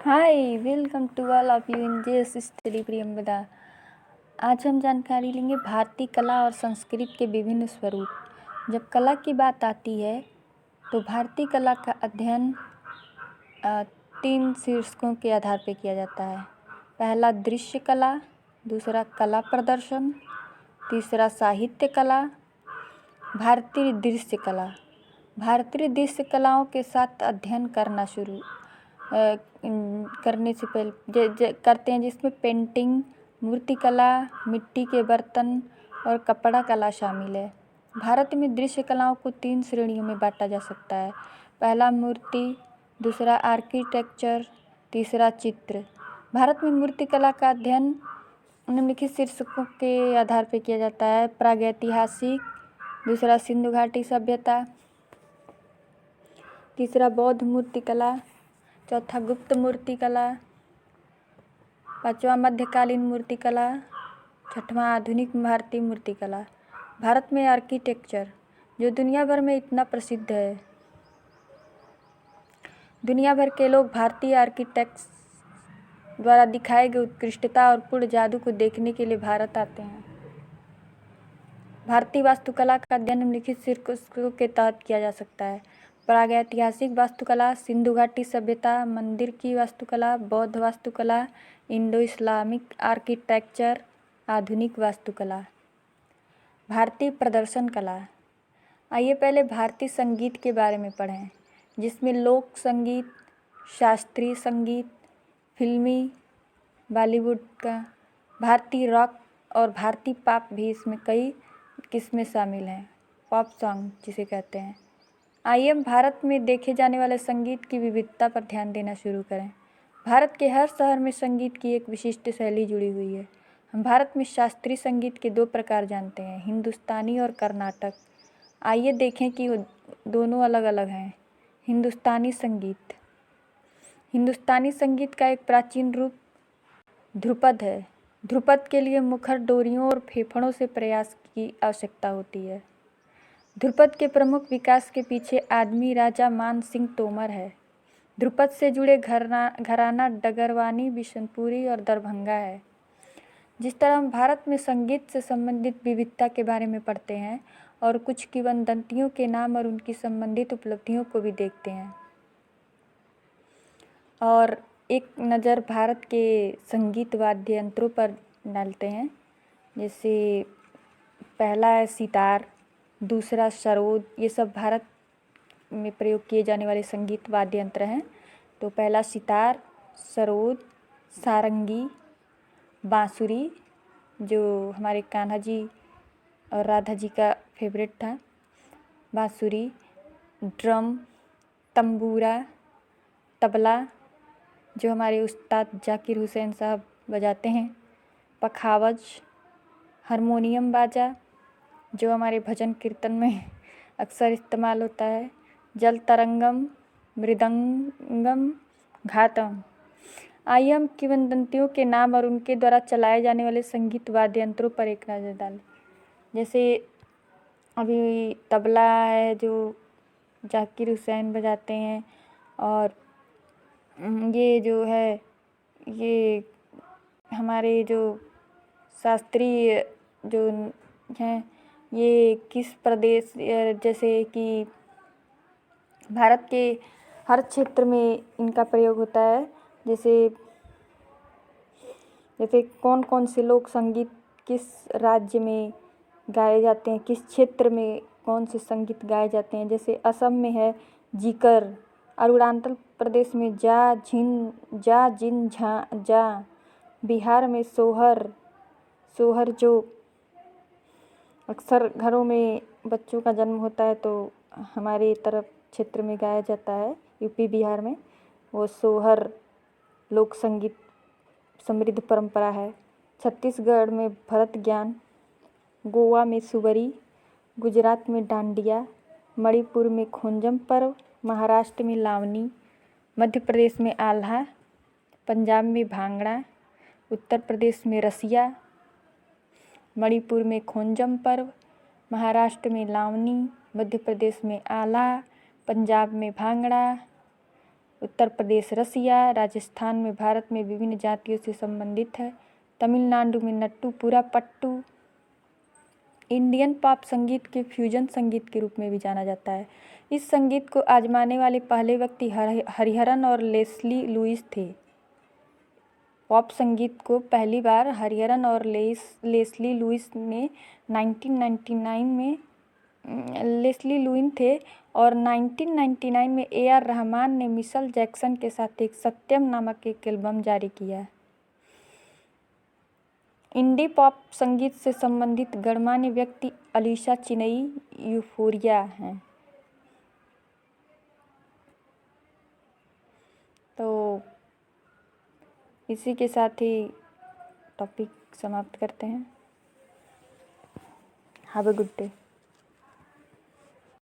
Hi, welcome to all of you in JS study Priyamvada. आज हम जानकारी लेंगे भारतीय कला और संस्कृति के विभिन्न स्वरूप। जब कला की बात आती है तो भारतीय कला का अध्ययन 3 शीर्षकों के आधार पर किया जाता है। पहला दृश्य कला, दूसरा कला प्रदर्शन, तीसरा साहित्य कला। भारतीय दृश्य कला, भारतीय दृश्य कलाओं के साथ अध्ययन करने से पहले करते हैं, जिसमें पेंटिंग, मूर्तिकला, मिट्टी के बर्तन और कपड़ा कला शामिल है। भारत में दृश्य कलाओं को 3 श्रेणियों में बांटा जा सकता है। पहला मूर्ति, दूसरा आर्किटेक्चर, तीसरा चित्र। भारत में मूर्तिकला का अध्ययन निम्नलिखित शीर्षकों के आधार पर किया जाता है। प्रागैतिहासिक, दूसरा सिंधु घाटी सभ्यता, तीसरा बौद्ध मूर्तिकला, चौथा गुप्त मूर्तिकला, पांचवा मध्यकालीन मूर्तिकला, छठवां आधुनिक भारतीय मूर्तिकला। भारत में आर्किटेक्चर, जो दुनिया भर में इतना प्रसिद्ध है। दुनिया भर के लोग भारतीय आर्किटेक्ट्स द्वारा दिखाए गए उत्कृष्टता और पूर्ण जादू को देखने के लिए भारत आते हैं। भारतीय वास्तुकला का अध्ययन निम्नलिखित शीर्षकों के तहत किया जा सकता है। प्रागैतिहासिक वास्तुकला, सिंधु घाटी सभ्यता, मंदिर की वास्तुकला, बौद्ध वास्तुकला, इंडो इस्लामिक आर्किटेक्चर, आधुनिक वास्तुकला। भारतीय प्रदर्शन कला। आइए पहले भारतीय संगीत के बारे में पढ़ें, जिसमें लोक संगीत, शास्त्रीय संगीत, फिल्मी, बॉलीवुड का, भारतीय रॉक और भारतीय पॉप भी इसमें कई किस्में शामिल हैं। पॉप सॉन्ग जिसे कहते हैं। आइए हम भारत में देखे जाने वाले संगीत की विविधता पर ध्यान देना शुरू करें। भारत के हर शहर में संगीत की एक विशिष्ट शैली जुड़ी हुई है। हम भारत में शास्त्रीय संगीत के 2 प्रकार जानते हैं, हिंदुस्तानी और कर्नाटक। आइए देखें कि वो दोनों अलग अलग हैं। हिंदुस्तानी संगीत। हिंदुस्तानी संगीत का एक प्राचीन रूप ध्रुपद है। ध्रुपद के लिए मुखर, डोरियों और फेफड़ों से प्रयास की आवश्यकता होती है। ध्रुपद के प्रमुख विकास के पीछे आदमी राजा मान सिंह तोमर है। ध्रुपद से जुड़े घराना डगरवानी, बिशनपुरी और दरभंगा है। जिस तरह हम भारत में संगीत से संबंधित विविधता के बारे में पढ़ते हैं और कुछ किंवदंतियों के नाम और उनकी संबंधित उपलब्धियों को भी देखते हैं, और एक नज़र भारत के संगीत वाद्य यंत्रों पर डालते हैं। जैसे पहला है सितार, दूसरा सरोद। ये सब भारत में प्रयोग किए जाने वाले संगीत वाद्य यंत्र हैं। तो पहला सितार, सरोद, सारंगी, बांसुरी, जो हमारे कान्हा जी और राधा जी का फेवरेट था, बांसुरी, ड्रम, तंबूरा, तबला, जो हमारे उस्ताद जाकिर हुसैन साहब बजाते हैं, पखावज, हारमोनियम बाजा, जो हमारे भजन कीर्तन में अक्सर इस्तेमाल होता है, जल तरंगम, मृदंगम, घातम। आइए हम किंवदंतियों के नाम और उनके द्वारा चलाए जाने वाले संगीत वाद्य यंत्रों पर एक नज़र डालें। जैसे अभी तबला है जो जाकिर हुसैन बजाते हैं, और ये जो है ये हमारे जो शास्त्रीय जो हैं, ये किस प्रदेश, जैसे कि भारत के हर क्षेत्र में इनका प्रयोग होता है। जैसे कौन कौन से लोक संगीत किस राज्य में गाए जाते हैं, किस क्षेत्र में कौन से संगीत गाए जाते हैं। जैसे असम में है जीकर, अरुणाचल प्रदेश में जा झिन जा जिन झा जा, बिहार में सोहर, सोहर जो अक्सर घरों में बच्चों का जन्म होता है तो हमारे तरफ क्षेत्र में गाया जाता है, यूपी बिहार में, वो सोहर लोक संगीत समृद्ध परंपरा है। छत्तीसगढ़ में भरत ज्ञान, गोवा में सुवरी, गुजरात में डांडिया, मणिपुर में खोंजम पर्व, महाराष्ट्र में लावनी, मध्य प्रदेश में आल्हा, पंजाब में भांगड़ा, उत्तर प्रदेश में रसिया, मणिपुर में खोंजम पर्व, महाराष्ट्र में लावनी, मध्य प्रदेश में आल्हा, पंजाब में भांगड़ा, उत्तर प्रदेश रसिया, राजस्थान में भारत में विभिन्न जातियों से संबंधित है, तमिलनाडु में नट्टूपुरा पट्टू। इंडियन पॉप संगीत के फ्यूजन संगीत के रूप में भी जाना जाता है। इस संगीत को आजमाने वाले पहले व्यक्ति हरिहरन और लेस्ली लुइस थे। पॉप संगीत को पहली बार हरिहरन और लेस्ली लुइस ने 1999 में लेस्ली लुइन थे और 1999 में AR रहमान ने मिशेल जैक्सन के साथ एक सत्यम नामक एक एल्बम जारी किया। इंडी पॉप संगीत से संबंधित गणमान्य व्यक्ति अलीशा चिनई यूफोरिया हैं। तो इसी के साथ ही टॉपिक समाप्त करते हैं। Have a good day.